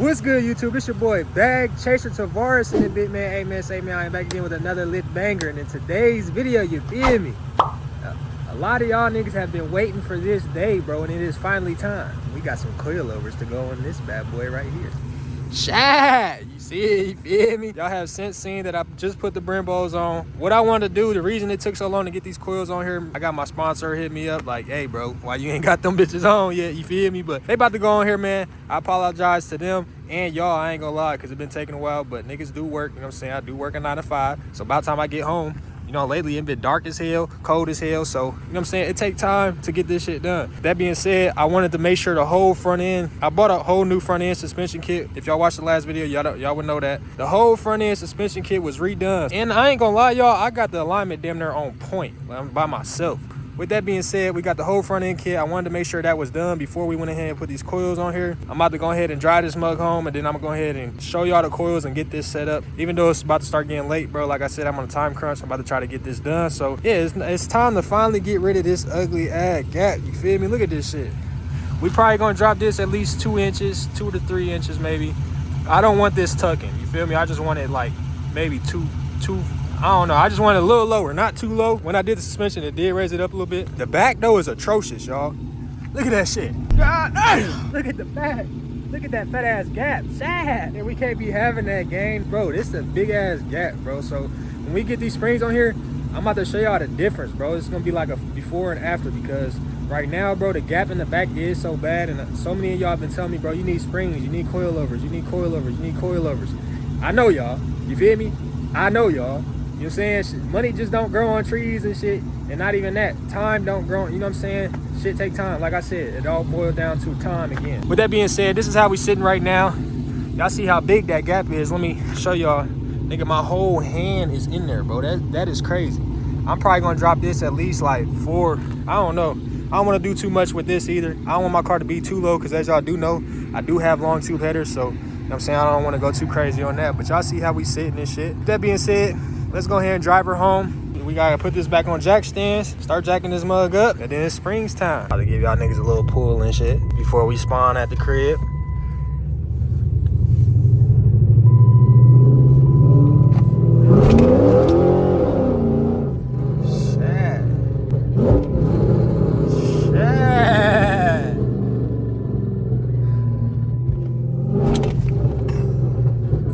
What's good, YouTube? It's your boy BagChaserTavaris in the bit, man. Hey man, say man, I am back again with another lit banger. And in today's video, you feel me? A lot of y'all niggas have been waiting for this day, bro, and it is finally time. We got some coilovers to go on this bad boy right here. Shad, you see it, you feel me? Y'all have since seen that I just put the Brimbos on. What I wanted to do, the reason it took so long to get these coils on here, I got my sponsor hit me up like, hey bro, why you ain't got them bitches on yet, you feel me? But they about to go on here, man. I apologize to them and y'all, I ain't gonna lie, because it's been taking a while, but niggas do work, you know what I'm saying? I do work a 9 to 5, so by the time I get home, you know, lately it's been dark as hell, cold as hell, so, you know what I'm saying? It take time to get this shit done. That being said, I wanted to make sure the whole front end, I bought a whole new front end suspension kit. If y'all watched the last video, y'all would know that. The whole front end suspension kit was redone. And I ain't gonna lie, y'all, I got the alignment damn near on point. I'm by myself. With that being said, we got the whole front end kit. I wanted to make sure that was done before we went ahead and put these coils on here. I'm about to go ahead and drive this mug home, and then I'm gonna go ahead and show y'all the coils and get this set up. Even though it's about to start getting late, bro, like I said, I'm on a time crunch. I'm about to try to get this done. So yeah, it's time to finally get rid of this ugly ass gap. You feel me? Look at this shit. We probably gonna drop this at least 2 inches, 2 to 3 inches maybe. I don't want this tucking. You feel me? I just want it like maybe two. I don't know. I just want it a little lower, not too low. When I did the suspension, it did raise it up a little bit. The back, though, is atrocious, y'all. Look at that shit. God damn. Look at the back. Look at that fat-ass gap. Sad. And we can't be having that game. Bro, this is a big-ass gap, bro. So when we get these springs on here, I'm about to show y'all the difference, bro. It's going to be like a before and after because right now, bro, the gap in the back is so bad. And so many of y'all have been telling me, bro, you need springs, you need coilovers, you need coilovers, you need coilovers. I know y'all. You feel me? I know y'all. You know what I'm saying? Money just don't grow on trees and shit. And not even that. Time don't grow. You know what I'm saying? Shit take time. Like I said, it all boils down to time again. With that being said, this is how we sitting right now. Y'all see how big that gap is. Let me show y'all. Nigga, my whole hand is in there, bro. That is crazy. I'm probably going to drop this at least like 4. I don't know. I don't want to do too much with this either. I don't want my car to be too low because as y'all do know, I do have long tube headers. So, you know what I'm saying? I don't want to go too crazy on that. But y'all see how we sitting and shit. With that being said, let's go ahead and drive her home. We gotta put this back on jack stands, start jacking this mug up, and then it's springs time. About to give y'all niggas a little pull and shit before we spawn at the crib.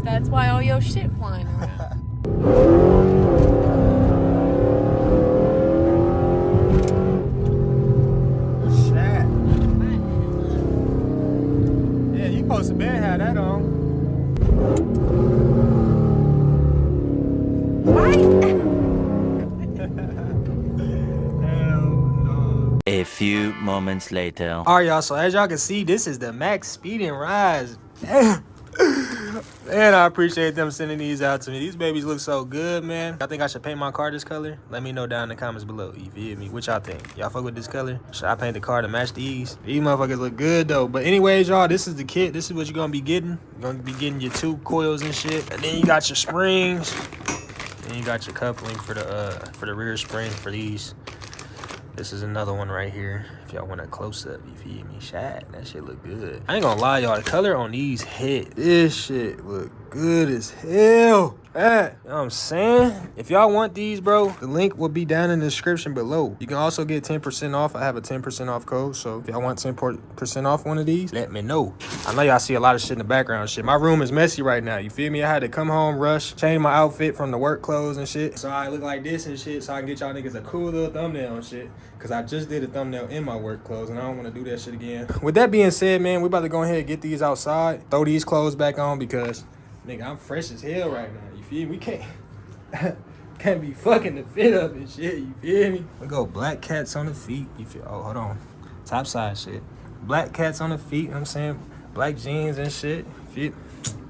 That's why all your shit flying around. Supposed to been have that on. Hell no. A few moments later. All right, y'all. So as y'all can see, this is the max speed and rise. Damn. Man, I appreciate them sending these out to me. These babies look so good, man. I think I should paint my car this color. Let me know down in the comments below. You feel me? What y'all think? Y'all fuck with this color? Should I paint the car to match these? These motherfuckers look good, though. But anyways, y'all, this is the kit. This is what you're going to be getting. You're going to be getting your 2 coils and shit. And then you got your springs. And you got your coupling for the rear spring for these. This is another one right here. If y'all want a close-up, you feel me? Shad, that shit look good. I ain't gonna lie, y'all. The color on these hit. This shit look good as hell. That, you know what I'm saying? If y'all want these, bro, the link will be down in the description below. You can also get 10% off. I have a 10% off code. So if y'all want 10% off one of these, let me know. I know y'all see a lot of shit in the background shit. My room is messy right now. You feel me? I had to come home, rush, change my outfit from the work clothes and shit. So I look like this and shit. So I can get y'all niggas a cool little thumbnail and shit. Cause I just did a thumbnail in my work clothes and I don't want to do that shit again. With that being said, man, we about to go ahead and get these outside. Throw these clothes back on because, nigga, I'm fresh as hell right now. You feel me? We can't be fucking the fit up and shit. You feel me? We go black cats on the feet. You feel? Oh, hold on. Top side shit. Black cats on the feet. You know what I'm saying? Black jeans and shit. Fit.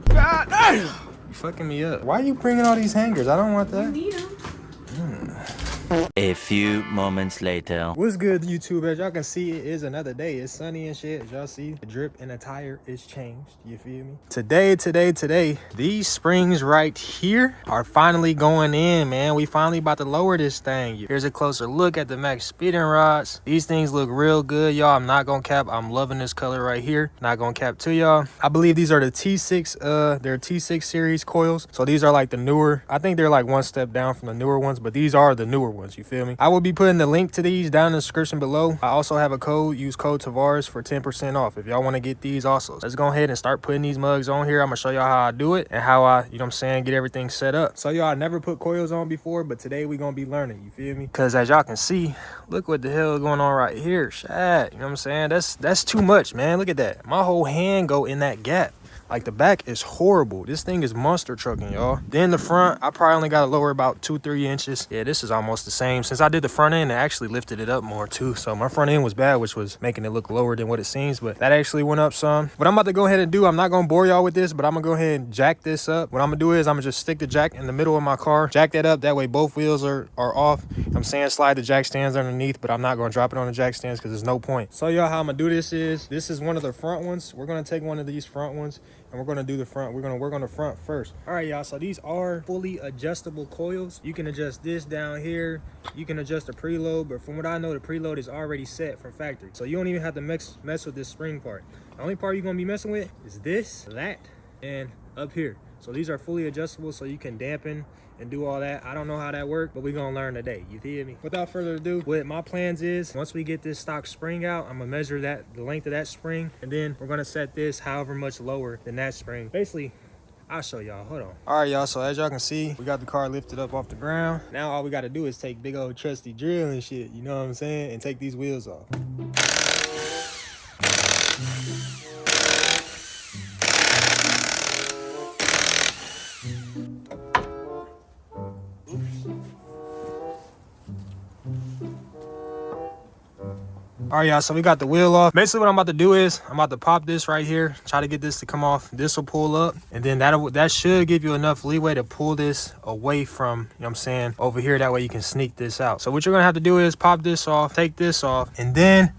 God damn! You fucking me up. Why are you bringing all these hangers? I don't want that. You need them. A few moments later. What's good, YouTube? As y'all can see, it is another day. It's sunny and shit. As y'all see, the drip in the tire is changed. You feel me? Today, these springs right here are finally going in, man. We finally about to lower this thing. Here's a closer look at the max speeding rods. These things look real good, y'all. I'm not gonna cap. I'm loving this color right here. Not gonna cap to y'all. I believe these are the T6, they're T6 series coils. So these are like the newer. I think they're like one step down from the newer ones, but these are the newer ones. You feel me? I will be putting the link to these down in the description below. I also have a code. Use code Tavaris for 10% off if y'all want to get these also. Let's go ahead and start putting these mugs on here. I'm gonna show y'all how I do it and how I, you know what I'm saying, get everything set up. So y'all, I never put coils on before, but today we gonna be learning. You feel me? Because as y'all can see, look what the hell is going on right here. Shit, you know what I'm saying? That's too much, man. Look at that. My whole hand go in that gap. Like, the back is horrible. This thing is monster trucking, y'all. Then the front, I probably only got to lower about 2-3 inches. Yeah, this is almost the same. Since I did the front end, I actually lifted it up more too. So my front end was bad, which was making it look lower than what it seems, but that actually went up some. What I'm about to go ahead and do, I'm not gonna bore y'all with this, but I'm gonna go ahead and jack this up. What I'm gonna do is I'm gonna just stick the jack in the middle of my car, jack that up. That way both wheels are off. I'm saying slide the jack stands underneath, but I'm not gonna drop it on the jack stands because there's no point. So y'all, how I'm gonna do this is one of the front ones. We're gonna take one of these front ones and we're gonna do the front. We're gonna work on the front first. All right, y'all, so these are fully adjustable coils. You can adjust this down here. You can adjust the preload, but from what I know, the preload is already set from factory. So you don't even have to mess with this spring part. The only part you're gonna be messing with is this, that, and up here. So these are fully adjustable, so you can dampen and do all that. I don't know how that works, but we're gonna learn today. You feel me? Without further ado, what my plans is, once we get this stock spring out, I'm gonna measure the length of that spring, and then we're gonna set this however much lower than that spring. Basically, I'll show y'all. Hold on. All right, y'all, so as y'all can see, we got the car lifted up off the ground. Now all we gotta do is take big old trusty drill and shit, you know what I'm saying, and take these wheels off. All right, y'all, so we got the wheel off. Basically what I'm about to do is I'm about to pop this right here, try to get this to come off. This will pull up, and then that should give you enough leeway to pull this away from, you know what I'm saying, over here. That way you can sneak this out. So what you're gonna have to do is pop this off, take this off, and then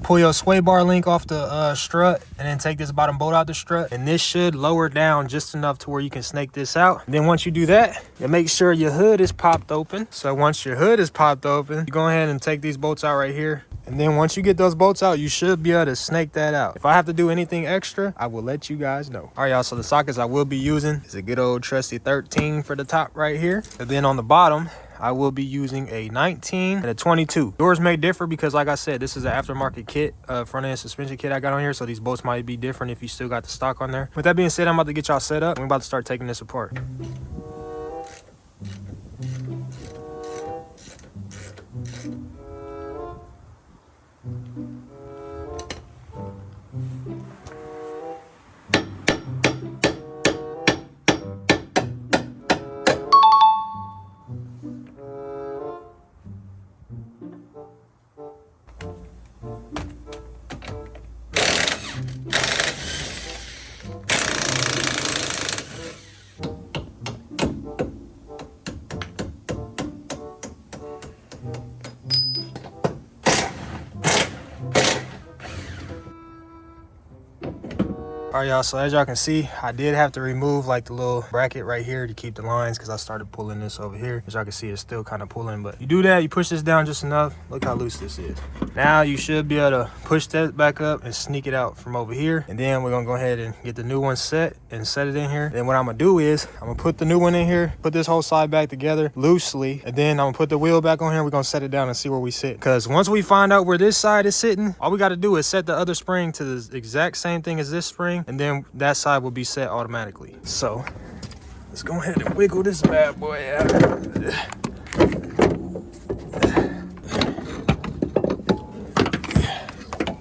pull your sway bar link off the strut, and then take this bottom bolt out the strut, and this should lower down just enough to where you can snake this out. And then once you do that, you make sure your hood is popped open. So once your hood is popped open, you go ahead and take these bolts out right here. And then once you get those bolts out, you should be able to snake that out. If I have to do anything extra, I will let you guys know. All right, y'all, so the sockets I will be using is a good old trusty 13 for the top right here. And then on the bottom, I will be using a 19 and a 22. Yours may differ because, like I said, this is an aftermarket kit, front end suspension kit I got on here. So these bolts might be different if you still got the stock on there. With that being said, I'm about to get y'all set up. We're about to start taking this apart. All right, y'all, so as y'all can see, I did have to remove like the little bracket right here to keep the lines because I started pulling this over here. As y'all can see, it's still kind of pulling, but you do that, you push this down just enough. Look how loose this is. Now you should be able to push that back up and sneak it out from over here. And then we're gonna go ahead and get the new one set and set it in here. Then what I'm gonna do is I'm gonna put the new one in here, put this whole side back together loosely, and then I'm gonna put the wheel back on here. We're gonna set it down and see where we sit. Because once we find out where this side is sitting, all we gotta do is set the other spring to the exact same thing as this spring, and then that side will be set automatically. So let's go ahead and wiggle this bad boy out.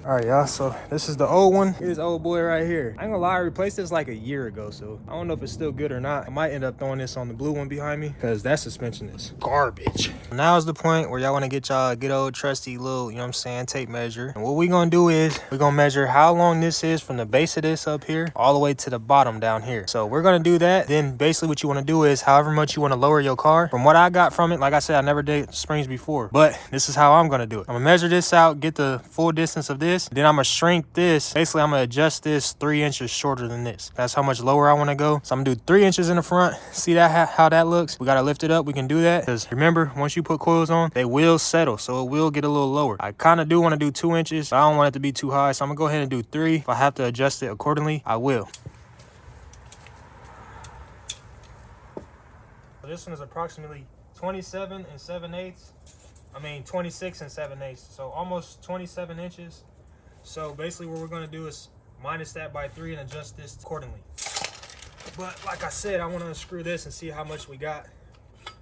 All right, y'all, so this is the old one. Here's the old boy right here. I ain't gonna lie, I replaced this like a year ago, so I don't know if it's still good or not. I might end up throwing this on the blue one behind me because that suspension is garbage. Now is the point where y'all want to get y'all a good old trusty little, you know what I'm saying, tape measure. And what we gonna do is we're gonna measure how long this is from the base of this up here all the way to the bottom down here. So we're gonna do that. Then basically what you want to do is however much you want to lower your car. From what I got from it, like I said, I never did springs before, but this is how I'm gonna do it. I'm gonna measure this out, get the full distance of this, then I'm gonna shrink this. Basically, I'm gonna adjust this 3 inches shorter than this. That's how much lower I want to go. So I'm gonna do 3 inches in the front. See that how that looks? We gotta lift it up. We can do that because remember, once you put coils on, they will settle, so it will get a little lower. I kind of do want to do 2 inches, but I don't want it to be too high, so I'm gonna go ahead and do 3. If I have to adjust it accordingly, I will. So this one is approximately 27 7/8. I mean 26 7/8. So almost 27 inches. So basically what we're gonna do is minus that by 3 and adjust this accordingly. But like I said, I want to unscrew this and see how much we got,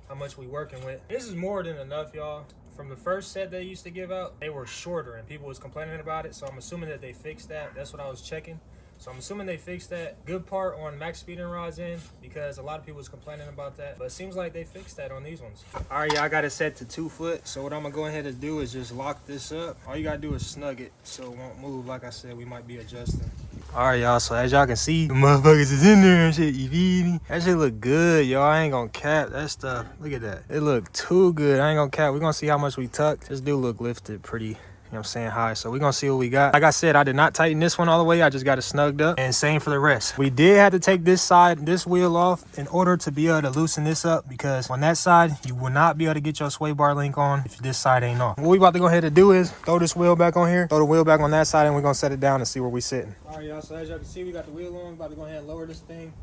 how much we working with. This is more than enough, y'all. From the first set they used to give out, they were shorter and people was complaining about it. So I'm assuming that they fixed that. That's what I was checking. So I'm assuming they fixed that. Good part on max speeding rods in because a lot of people was complaining about that. But it seems like they fixed that on these ones. All right, y'all, I got it set to 2 foot. So what I'm gonna go ahead and do is just lock this up. All you gotta do is snug it so it won't move. Like I said, we might be adjusting. All right, y'all, so as y'all can see, the motherfuckers is in there and shit, you feel me? That shit look good, y'all. I ain't gonna cap that stuff. Look at that. It look too good. I ain't gonna cap. We're gonna see how much we tucked. This do look lifted pretty, you know what I'm saying, high. So we're gonna see what we got. Like I said, I did not tighten this one all the way. I just got it snugged up. And same for the rest. We did have to take this side, this wheel off in order to be able to loosen this up because on that side, you will not be able to get your sway bar link on if this side ain't off. What we about to go ahead and do is throw this wheel back on here, throw the wheel back on that side, and we're gonna set it down and see where we sitting. All right, y'all, so as y'all can see, we got the wheel on. We're about to go ahead and lower this thing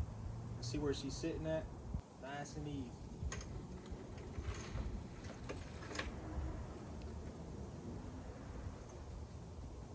and see where she's sitting at. Nice and easy.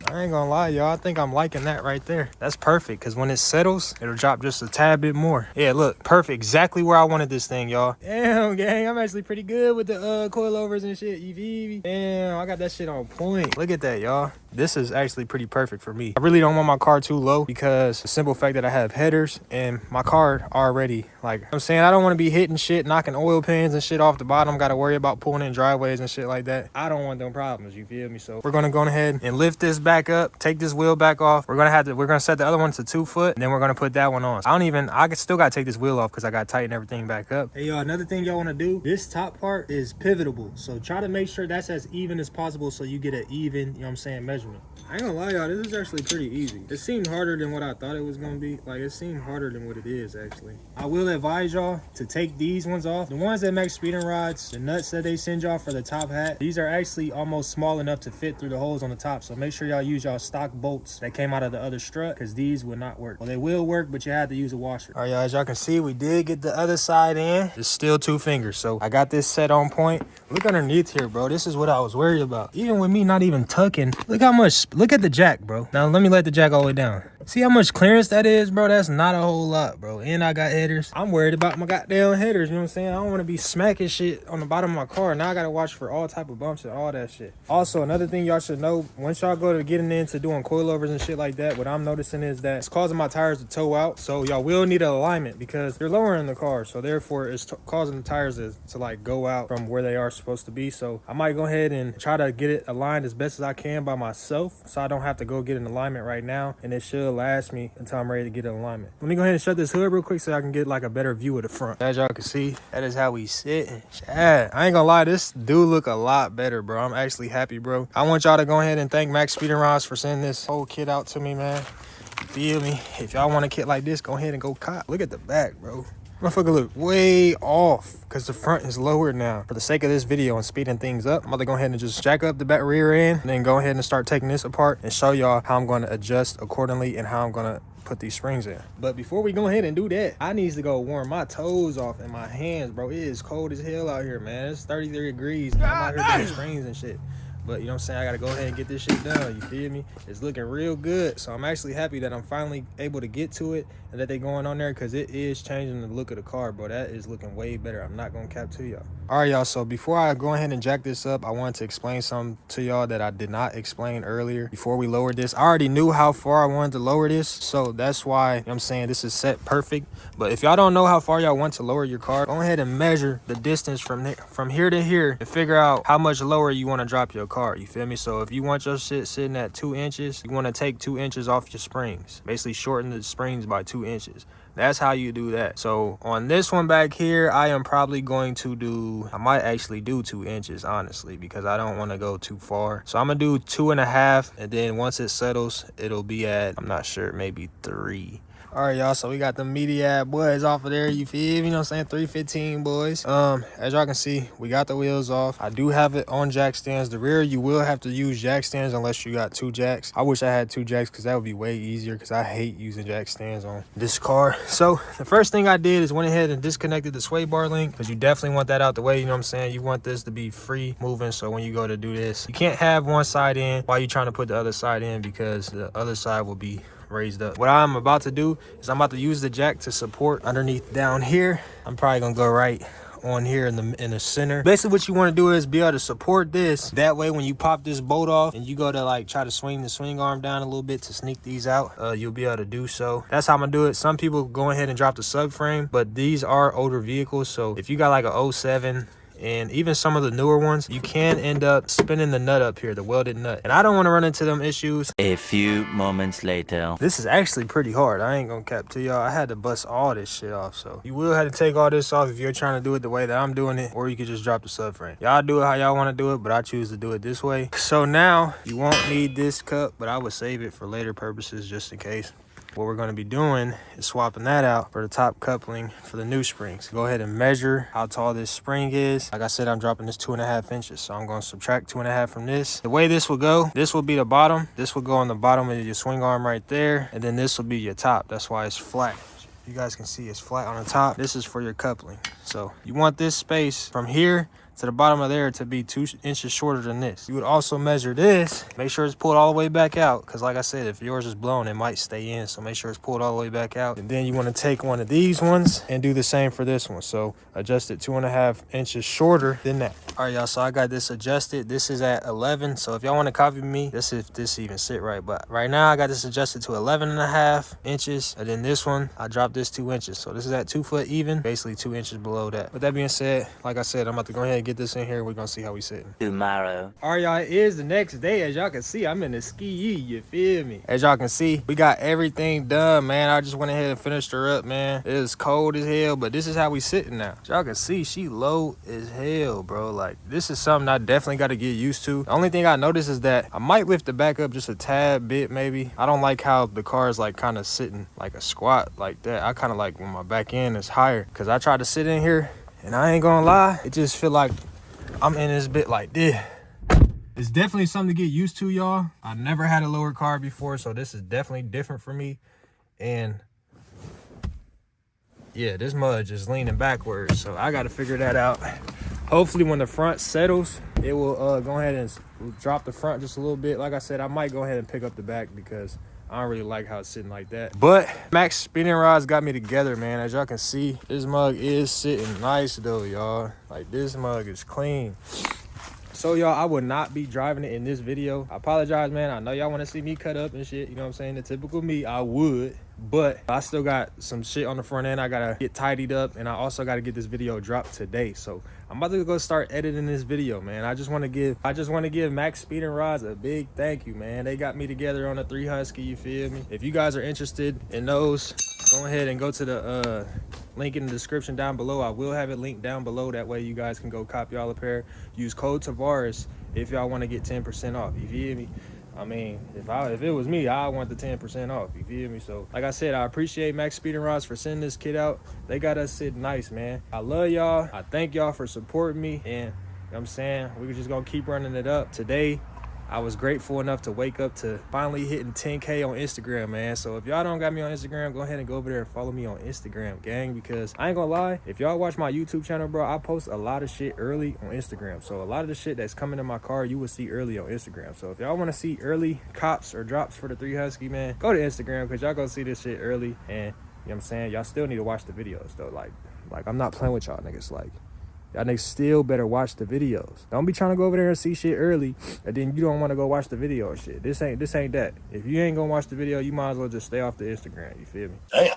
I ain't gonna lie, y'all. I think I'm liking that right there. That's perfect, because when it settles, it'll drop just a tad bit more. Yeah, look, perfect. Exactly where I wanted this thing, y'all. Damn, gang. I'm actually pretty good with the coilovers and shit. You feel me? Damn, I got that shit on point. Look at that, y'all. This is actually pretty perfect for me. I really don't want my car too low because the simple fact that I have headers and my car already, like I'm saying, I don't want to be hitting shit, knocking oil pans and shit off the bottom. Got to worry about pulling in driveways and shit like that. I don't want them problems, you feel me? So we're going to go ahead and lift this back up, take this wheel back off. We're going to set the other one to 2 foot, and then we're going to put that one on. So I still got to take this wheel off because I got to tighten everything back up. Hey, y'all, another thing y'all want to do, this top part is pivotable. So try to make sure that's as even as possible so you get an even, you know what I'm saying, measurement. I ain't gonna lie, y'all, this is actually pretty easy. It seemed harder than what I thought it was gonna be. Like, it seemed harder than what it is, actually. I will advise y'all to take these ones off. The ones that make speeding rods, the nuts that they send y'all for the top hat, these are actually almost small enough to fit through the holes on the top. So make sure y'all use y'all stock bolts that came out of the other strut, because these will not work. Well, they will work, but you have to use a washer. All right, y'all, as y'all can see, we did get the other side in. It's still 2 fingers, so I got this set on point. Look underneath here, bro. This is what I was worried about. Even with me not even tucking, look how much, look at the jack, bro. Now let me let the jack all the way down. See how much clearance that is, bro? That's not a whole lot, bro. And I got headers. I'm worried about my goddamn headers, you know what I'm saying? I don't want to be smacking shit on the bottom of my car. Now I gotta watch for all type of bumps and all that shit. Also, another thing y'all should know, once y'all go to getting into doing coilovers and shit like that, what I'm noticing is that it's causing my tires to toe out. So y'all will need an alignment because they're lowering the car. So therefore, it's causing the tires to like go out from where they are supposed to be. So I might go ahead and try to get it aligned as best as I can by myself, so I don't have to go get an alignment right now, and it should last me until I'm ready to get an alignment. Let me go ahead and shut this hood real quick so I can get like a better view of the front. As y'all can see, that is how we sit. I ain't gonna lie, this do look a lot better, bro. I'm actually happy, bro. I want y'all to go ahead and thank Max Speeding Rods for sending this whole kit out to me, man. Feel me? If y'all want a kit like this, go ahead and go cop. Look at the back, bro. Motherfucker look way off because the front is lower now. For the sake of this video and speeding things up, I'm about to go ahead and just jack up the back rear end and then go ahead and start taking this apart and show y'all how I'm going to adjust accordingly and how I'm going to put these springs in. But before we go ahead and do that, I need to go warm my toes off and my hands, bro. It is cold as hell out here, man. It's 33 degrees. I'm out here doing springs and shit. But you know what I'm saying, I gotta go ahead and get this shit done, you feel me? It's looking real good. So I'm actually happy that I'm finally able to get to it and that they going on there, because it is changing the look of the car, bro. That is looking way better. I'm not gonna cap to y'all. All right, y'all, so before I go ahead and jack this up, I wanted to explain something to y'all that I did not explain earlier before we lowered this. I already knew how far I wanted to lower this, so that's why, you know what I'm saying, this is set perfect. But if y'all don't know how far y'all want to lower your car, go ahead and measure the distance from here to here and figure out how much lower you want to drop your car, you feel me? So if you want your shit sitting at 2 inches, you want to take 2 inches off your springs, basically shorten the springs by 2 inches. That's how you do that. So on this one back here, I am probably going to do, I might actually do 2 inches, honestly, because I don't want to go too far. So I'm gonna do 2.5, and then once it settles, it'll be at, I'm not sure, maybe 3. All right, y'all, so we got the media boys off of there, you feel me? You know what I'm saying? 315 boys. As y'all can see, we got the wheels off. I do have it on jack stands. The rear, you will have to use jack stands unless you got 2 jacks. I wish I had 2 jacks, because that would be way easier, because I hate using jack stands on this car. So the first thing I did is went ahead and disconnected the sway bar link, because you definitely want that out the way, you know what I'm saying? You want this to be free moving, so when you go to do this, you can't have one side in while you're trying to put the other side in, because the other side will be raised up. What I'm about to do is I'm about to use the jack to support underneath down here. I'm probably gonna go right on here in the center. Basically what you want to do is be able to support this, that way when you pop this bolt off and you go to like try to swing the swing arm down a little bit to sneak these out, you'll be able to do so. That's how I'm gonna do it. Some people go ahead and drop the subframe, but these are older vehicles, so if you got like a 07 and even some of the newer ones, you can end up spinning the nut up here, the welded nut. And I don't want to run into them issues. A few moments later. This is actually pretty hard. I ain't gonna cap to y'all. I had to bust all this shit off. So you will have to take all this off if you're trying to do it the way that I'm doing it, or you could just drop the subframe. Y'all do it how y'all want to do it, but I choose to do it this way. So now you won't need this cup, but I would save it for later purposes just in case. What we're going to be doing is swapping that out for the top coupling for the new springs. Go ahead and measure how tall this spring is. Like I said, I'm dropping this 2.5 inches. So I'm going to subtract 2.5 from this. The way this will go, this will be the bottom. This will go on the bottom of your swing arm right there. And then this will be your top. That's why it's flat. You guys can see it's flat on the top. This is for your coupling. So you want this space from here to the bottom of there to be 2 inches shorter than this. You would also measure this, make sure it's pulled all the way back out, because like I said, if yours is blown, it might stay in, so make sure it's pulled all the way back out. And then you want to take one of these ones and do the same for this one, so adjust it 2.5 inches shorter than that. All right, y'all, so I got this adjusted. This is at 11, so if y'all want to copy me, this if this even sit right, but right now I got this adjusted to 11.5 inches, and then this one I dropped this 2 inches, so this is at 2 foot even, basically 2 inches below that. With that being said, like I said, I'm about to go ahead and get this in here. We're gonna see how we sitting Tomorrow. All right, y'all, it is the next day. As y'all can see, I'm in the ski, you feel me? As y'all can see, we got everything done, man. I just went ahead and finished her up, man. It is cold as hell, but this is how we sitting now. As y'all can see, she low as hell, bro. Like, this is something I definitely got to get used to. The only thing I noticed is that I might lift the back up just a tad bit, maybe. I don't like how the car is like kind of sitting like a squat like that. I kind of like when my back end is higher, because I tried to sit in here and I ain't gonna lie, it just feel like I'm in this bit like this. It's definitely something to get used to, y'all. I never had a lower car before, so this is definitely different for me. And yeah, this mud just leaning backwards, so I got to figure that out. Hopefully when the front settles, it will go ahead and drop the front just a little bit. Like I said, I might go ahead and pick up the back because I don't really like how it's sitting like that. But Max spinning rods got me together, man. As y'all can see, this mug is sitting nice though, y'all. Like, this mug is clean. So y'all, I would not be driving it in this video. I apologize, man. I know y'all want to see me cut up and shit, you know what I'm saying? The typical me, I would, but I still got some shit on the front end I gotta get tidied up, and I also gotta get this video dropped today. So I'm about to go start editing this video, man. I just want to give Max Speed and Rods a big thank you, man. They got me together on a 3 Husky, you feel me? If you guys are interested in those, go ahead and go to the link in the description down below. I will have it linked down below. That way you guys can go cop y'all a pair. Use code Tavaris if y'all want to get 10% off. You feel me? I mean, if it was me, I want the 10% off. You feel me? So, like I said, I appreciate Max Speed and Rods for sending this kit out. They got us sitting nice, man. I love y'all. I thank y'all for supporting me. And, you know what I'm saying, we're just going to keep running it up. Today, I was grateful enough to wake up to finally hitting 10K on Instagram, man. So if y'all don't got me on Instagram, go ahead and go over there and follow me on Instagram, gang, because I ain't gonna lie, if y'all watch my YouTube channel, bro, I post a lot of shit early on Instagram. So a lot of the shit that's coming in my car, you will see early on Instagram. So if y'all want to see early cops or drops for the 3 Husky, man, go to Instagram, because y'all gonna see this shit early. And you know what I'm saying, y'all still need to watch the videos though. Like I'm not playing with y'all niggas. Like, y'all niggas still better watch the videos. Don't be trying to go over there and see shit early and then you don't want to go watch the video or shit. This ain't that. If you ain't gonna watch the video, you might as well just stay off the Instagram. You feel me? Damn.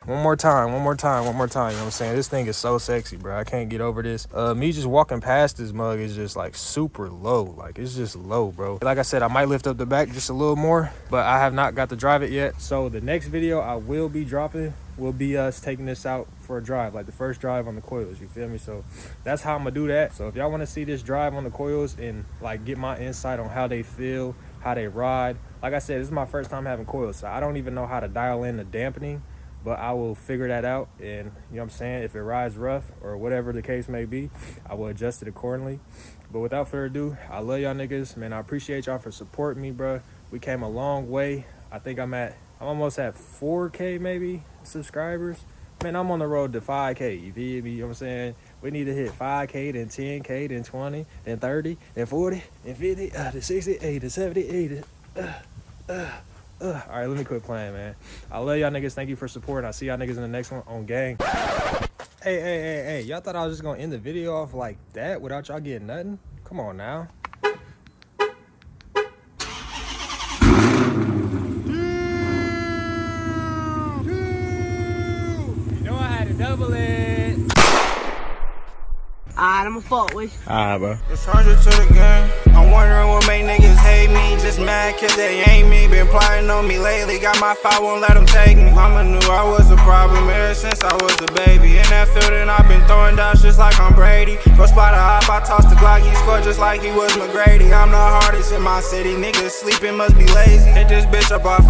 One more time. You know what I'm saying? This thing is so sexy, bro. I can't get over this. Me just walking past this mug is just like super low. Like, it's just low, bro. Like I said, I might lift up the back just a little more, but I have not got to drive it yet. So the next video I will be dropping will be us taking this out for a drive, like the first drive on the coils, you feel me? So that's how I'm gonna do that. So if y'all want to see this drive on the coils and like get my insight on how they feel, how they ride, like I said, this is my first time having coils, so I don't even know how to dial in the dampening, but I will figure that out. And you know what I'm saying, if it rides rough or whatever the case may be, I will adjust it accordingly. But without further ado, I love y'all niggas, man. I appreciate y'all for supporting me, bro. We came a long way. I think I'm almost at 4K maybe subscribers. Man, I'm on the road to 5K, you feel me? You know what I'm saying? We need to hit 5K, then 10K, then 20, then 30, then 40, then 50, then 60, 80, 70, 80. All right, let me quit playing, man. I love y'all niggas. Thank you for supporting. I'll see y'all niggas in the next one on gang. Hey. Y'all thought I was just going to end the video off like that without y'all getting nothing? Come on now. Double it. Alright, I'ma fuck with you. Alright, bro. It's charger to the game. I'm wondering what make niggas hate me. Just mad cause they ain't me. Been plotting on me lately. Got my 5, won't let them take me. Mama knew I was a problem ever since I was a baby. In that field and I've been throwing down just like I'm Brady. Go spot a hop, I tossed the Glock, he scored just like he was McGrady. I'm the hardest in my city. Niggas sleeping must be lazy. Hit this bitch up off